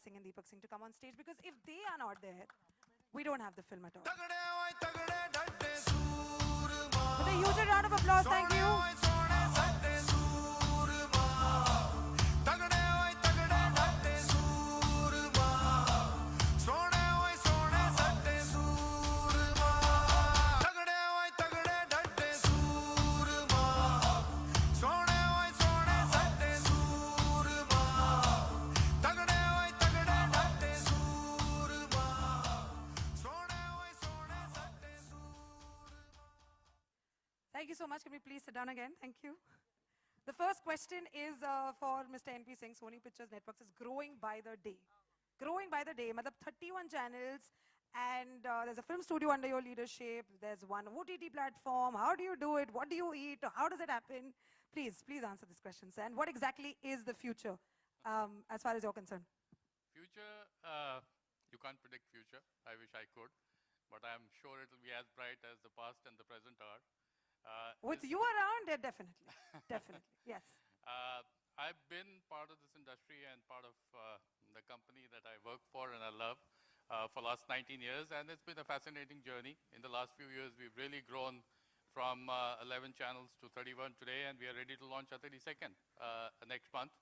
Singh and Deepak Singh to come on stage, because if they are not there, we don't have the film at all. With a huge round of applause, thank you. Thank you so much. Can we please sit down again? Thank you. The first question is for Mr. N.P. Singh. Sony Pictures Networks is growing by the day. Growing by the day. Matlab 31 channels, and there's a film studio under your leadership. There's one OTT platform. How do you do it? What do you eat? How does it happen? Please answer this question, sir. And what exactly is the future as far as you're concerned? Future, you can't predict future. I wish I could. But I'm sure it will be as bright as the past and the present are. With you around, yeah, definitely. Definitely, yes. I've been part of this industry and part of the company that I work for and I love for the last 19 years, and it's been a fascinating journey. In the last few years, we've really grown from 11 channels to 31 today, and we are ready to launch our 32nd next month,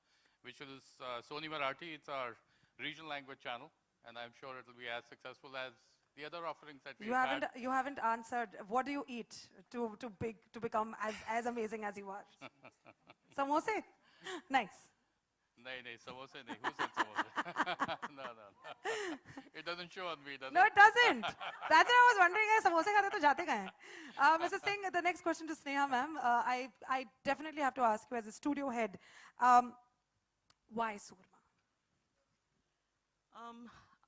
which is Sony Marathi. It's our regional language channel, and I'm sure it will be as successful as the other offerings that we have. You haven't answered. What do you eat to become as amazing as you are? Samosa? Nice. No, samosa nahi. Who said samosa? No. It doesn't show on me, does it? No, it doesn't. That's why I was wondering, samosa khate to jate kahan hai? Mr. Singh, the next question to Sneha ma'am. I definitely have to ask you as a studio head, why Soorma?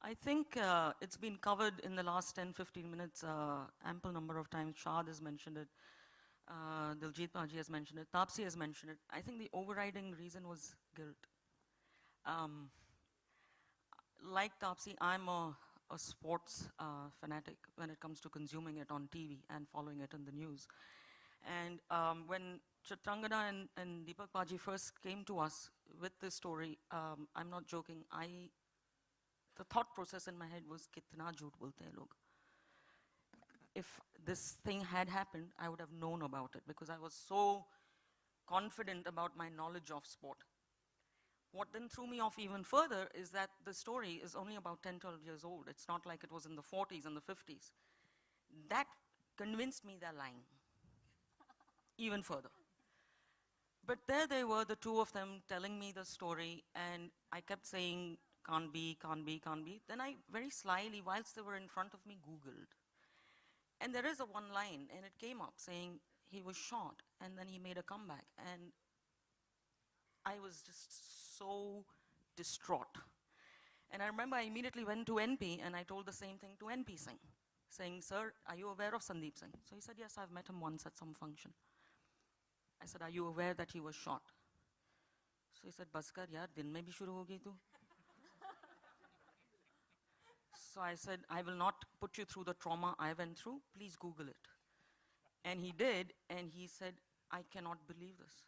I think it's been covered in the last 10-15 minutes, ample number of times. Shad has mentioned it. Diljit Dosanjh has mentioned it. Taapsee has mentioned it. I think the overriding reason was guilt. Like Taapsee, I'm a sports fanatic when it comes to consuming it on TV and following it in the news. And when Chitrangada and Deepak Paji first came to us with this story, I'm not joking, the thought process in my head was, kitna jhoot bolte hain log. If this thing had happened, I would have known about it because I was so confident about my knowledge of sport. What then threw me off even further is that the story is only about 10, 12 years old. It's not like it was in the 40s and the 50s. That convinced me they're lying even further. But there they were, the two of them telling me the story, and I kept saying, can't be. Then I very slyly, whilst they were in front of me, Googled. And there is a one line, and it came up saying he was shot, and then he made a comeback. And I was just so distraught. And I remember I immediately went to NP, and I told the same thing to NP Singh, saying, sir, are you aware of Sandeep Singh? So he said, yes, I've met him once at some function. I said, are you aware that he was shot? So he said, Baskar, yaar, din mein bhi shuru ho gayi tu. So I said, I will not put you through the trauma I went through. Please Google it. And he did, and he said, I cannot believe this.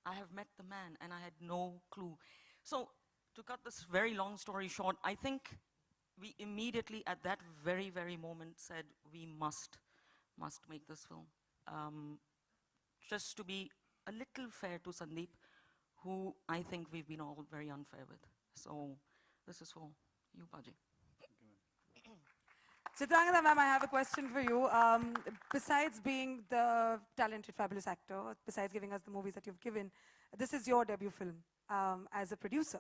I have met the man, and I had no clue. So to cut this very long story short, I think we immediately at that very, very moment said, we must make this film. Just to be a little fair to Sandeep, who I think we've been all very unfair with. So this is for you, Paji. Chitrangada ma'am, I have a question for you. Besides being the talented, fabulous actor, besides giving us the movies that you've given, this is your debut film as a producer.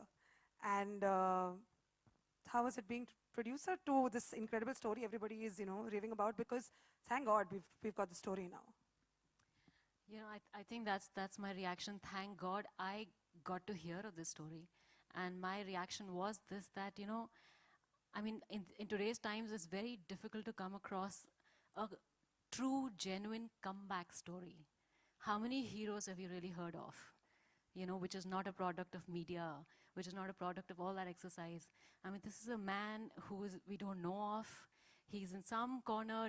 And how is it being producer to this incredible story everybody is, raving about? Because thank God we've got the story now. I think that's my reaction. Thank God I got to hear of this story. And my reaction was this, that, I mean, in today's times, it's very difficult to come across a true, genuine comeback story. How many heroes have you really heard of? Which is not a product of media, which is not a product of all that exercise. I mean, this is a man we don't know of. He's in some corner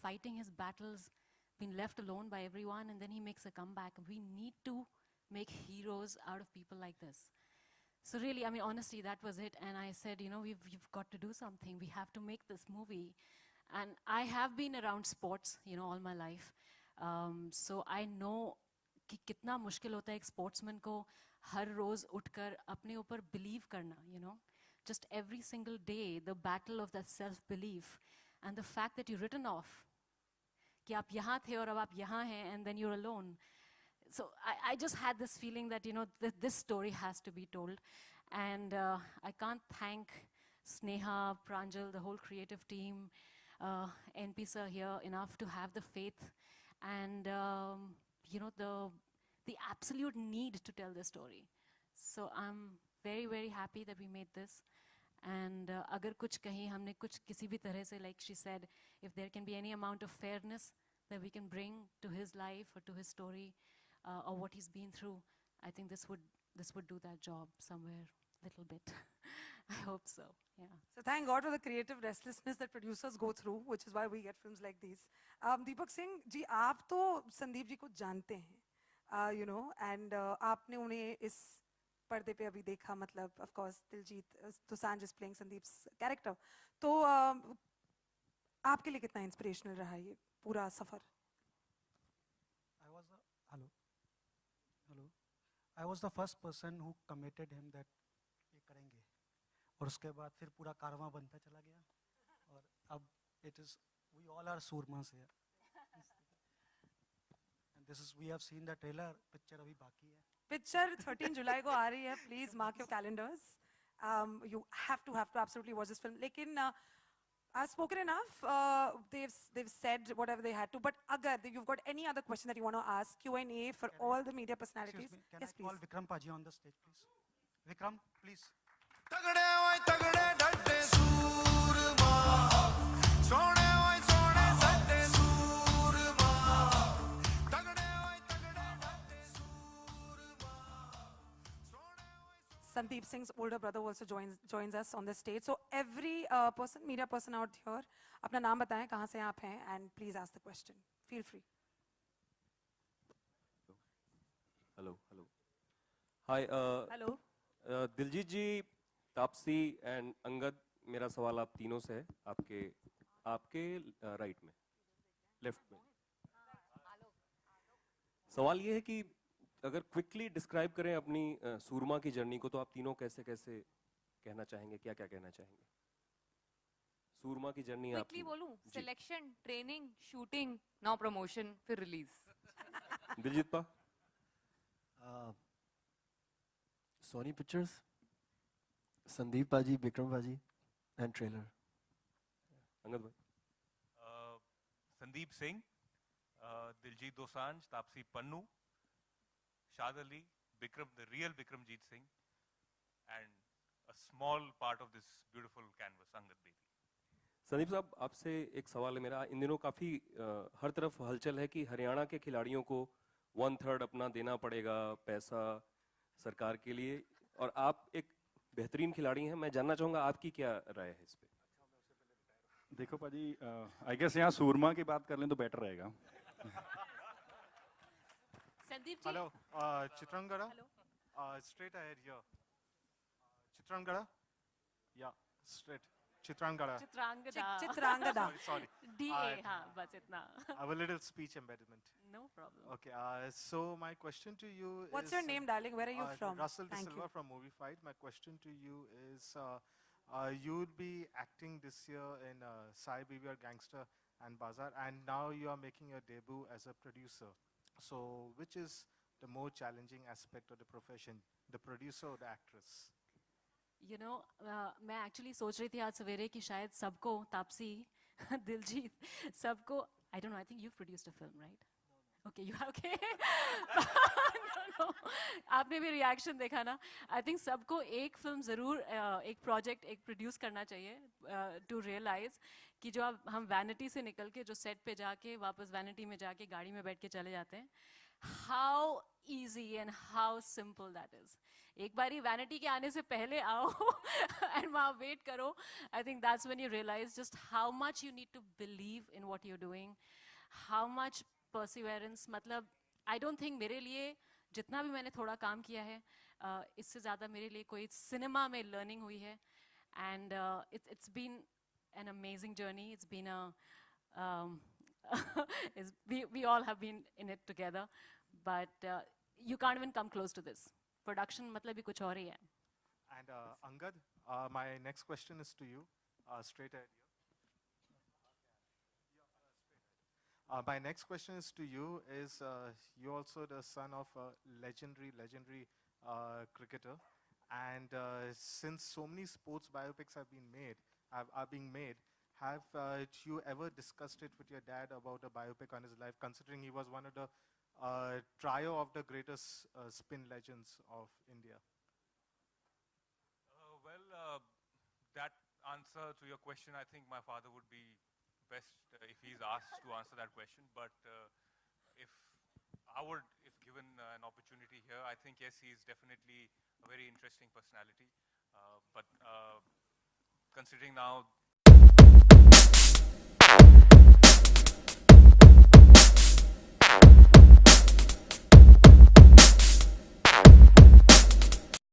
fighting his battles, been left alone by everyone, and then he makes a comeback. We need to make heroes out of people like this. So really, I mean, honestly, that was it. And I said, you know, we've got to do something. We have to make this movie. And I have been around sports, you know, all my life. So I know कि कितना मुश्किल होता है एक sportsman को हर रोज उठकर अपने ऊपर believe करना, you know. Just every single day, the battle of that self-belief. And the fact that you're written off. कि आप यहाँ थे और अब आप यहाँ हैं, and then you're alone. So I just had this feeling that, you know, this story has to be told. And I can't thank Sneha, Pranjal, the whole creative team, NP sir here enough to have the faith and, you know, the absolute need to tell the story. So I'm very, very happy that we made this. And agar kuch kahin humne kuch kisi bhi tarah se, like she said, if there can be any amount of fairness that we can bring to his life or to his story or what he's been through, I think this would do that job somewhere little bit. I hope so, yeah. So thank God for the creative restlessness that producers go through, which is why we get films like these. Deepak Singh ji, आप तो संदीप जी को जानते हैं, you know, and आपने उन्हें इस पर्दे पे अभी देखा, मतलब of course Diljit Dosanjh is playing Sandeep's character. तो आपके लिए कितना inspirational रहा ये पूरा सफर? I was the first person who committed him that ये करेंगे, और उसके बाद फिर पूरा कारवां बनता चला गया, और अब it is we all are Soormas here. And this is we have seen the trailer. Picture अभी बाकी है. Picture 13 July को आ रही है. Please mark your calendars. You have to absolutely watch this film. लेकिन I've spoken enough. They've said whatever they had to. But Agar, you've got any other question that you want to ask? Q&A for all the media personalities. Excuse me, can Yes, I call please. Vikram Paji on the stage, please? Vikram, please. तगड़े ओए तगड़े डटे सूरमा सोने ओए सोने सट्टे सूरमा तगड़े ओए तगड़े डटे सूरमा सोने ओए Sandeep Singh's older brother also joins us on the stage. So every media person out here, अपना नाम बताएं, कहाँ से आप हैं, and please ask the question. Feel free. Hello. Hi. Hello. Diljit ji, Taapsee and Angad, मेरा सवाल आप तीनों से है, आपके राइट में, लेफ्ट में। सवाल ये है कि अगर क्विकली डिस्क्राइब करें अपनी सूरमा की जर्नी को, तो आप तीनों कैसे कहना चाहेंगे, क्या कहना चाहेंगे? सूरमा की जर्नी आपकी। क्विकली बोलूं, selection, training, shooting, now promotion, फिर रिलीज। दिलजीत पा। Sony Pictures, Sandeep Paji, Vikram Paji, and trailer. Angad भाई। संदीप सिंह, दिलजीत दोसांझ, तापसी पन्नू, शाद Ali, Vikram, the real Vikramjit Singh, and a small part of this beautiful canvas, Angad Bedi. Sandeep साहब, आपसे एक सवाल है मेरा। इन दिनों काफ़ी हर तरफ हलचल है कि हरियाणा के खिलाड़ियों को 1/3 अपना देना पड़ेगा पैसा सरकार के लिए, और आप एक बेहतरीन खिलाड़ी हैं। मैं जानना चाहूँगा आपकी क्या राय है इस पे? देखो पाजी, आई गेस यहाँ सूरमा की बात कर लें तो बेटर रहेगा। Sandeep ji. Hello, Chitrangada. Straight ahead here. Chitrangada. Yeah, straight. Chitrangada. Chitrangada. Sorry. DA, हाँ, बस इतना. I have a little speech impediment. No problem. Okay, so my question to you What's is... your name, darling? Where are you from? Russell De Thank Silva you. from Movie Fight. My question to you is, you would be acting this year in Sai Bibi or Gangster and Bazaar, and now you are making your debut as a producer. So which is the more challenging aspect of the profession, the producer or the actress? You know, मैं actually सोच रही थी आज सवेरे कि शायद सबको, तापसी, दिलजीत, सबको, I don't know, I think you've produced a film, right? Okay, you have, okay. No. आपने भी reaction देखा ना? I think सबको एक film ज़रूर, एक project, एक produce करना चाहिए to realize कि जो हम vanity से निकल के जो set पे जाके वापस vanity में जाके गाड़ी में बैठ के चले जाते हैं, how easy and how simple that is. एक बारी vanity के आने से पहले आओ and वहाँ wait करो. I think that's when you realize just how much you need to believe in what you're doing, how much perseverance. मतलब I don't think मेरे लिए जितना भी मैंने थोड़ा काम किया है, इससे ज़्यादा मेरे लिए कोई सिनेमा में learning हुई है. And it's been an amazing journey. It's been a we all have been in it together, but you can't even come close to this. Production मतलब ही कुछ और ही है. And Angad, my next question is to you, straight ahead here. My next question is to you. You're also the son of a legendary cricketer, and since so many sports biopics have been made, are being made, have you ever discussed it with your dad about a biopic on his life, considering he was one of the trio of the greatest spin legends of India? That answer to your question, I think my father would be best if he's asked to answer that question. But if given an opportunity here, I think yes, he's definitely a very interesting personality. But considering now